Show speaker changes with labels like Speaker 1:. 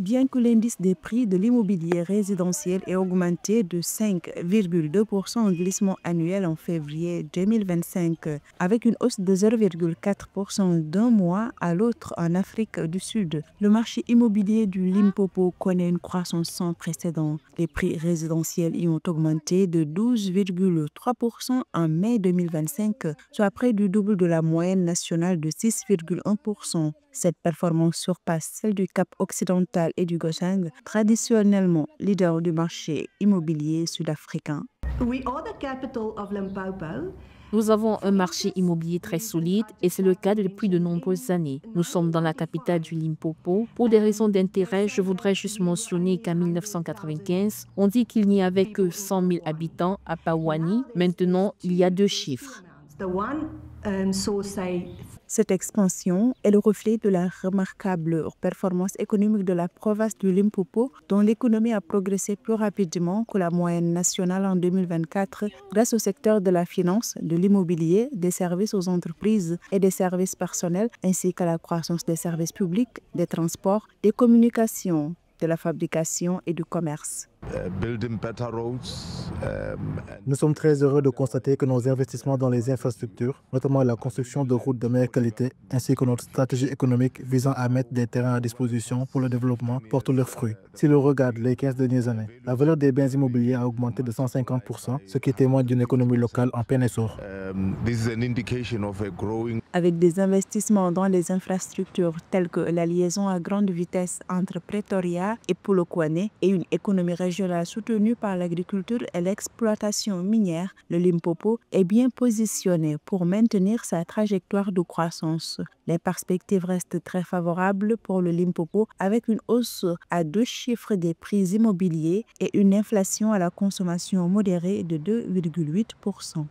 Speaker 1: Bien que l'indice des prix de l'immobilier résidentiel ait augmenté de 5,2% en glissement annuel en février 2025, avec une hausse de 0,4% d'un mois à l'autre en Afrique du Sud, le marché immobilier du Limpopo connaît une croissance sans précédent. Les prix résidentiels y ont augmenté de 12,3% en mai 2025, soit près du double de la moyenne nationale de 6,1%. Cette performance surpasse celle du Cap occidental et du Gauteng, traditionnellement leader du marché immobilier sud-africain.
Speaker 2: Nous avons un marché immobilier très solide et c'est le cas depuis de nombreuses années. Nous sommes dans la capitale du Limpopo. Pour des raisons d'intérêt, je voudrais juste mentionner qu'en 1995, on dit qu'il n'y avait que 100 000 habitants à Bawani. Maintenant, il y a 2 chiffres.
Speaker 1: Cette expansion est le reflet de la remarquable performance économique de la province du Limpopo, dont l'économie a progressé plus rapidement que la moyenne nationale en 2024 grâce au secteur de la finance, de l'immobilier, des services aux entreprises et des services personnels, ainsi qu'à la croissance des services publics, des transports, des communications, de la fabrication et du commerce.
Speaker 3: Nous sommes très heureux de constater que nos investissements dans les infrastructures, notamment la construction de routes de meilleure qualité, ainsi que notre stratégie économique visant à mettre des terrains à disposition pour le développement, portent leurs fruits. Si l'on regarde les 15 dernières années, la valeur des biens immobiliers a augmenté de 150%, ce qui témoigne d'une économie locale en plein essor.
Speaker 1: Avec des investissements dans les infrastructures telles que la liaison à grande vitesse entre Pretoria et Polokwane et une économie régionale soutenue par l'agriculture et l'exploitation minière, le Limpopo est bien positionné pour maintenir sa trajectoire de croissance. Les perspectives restent très favorables pour le Limpopo avec une hausse à 2 chiffres des prix immobiliers et une inflation à la consommation modérée de 2,8%.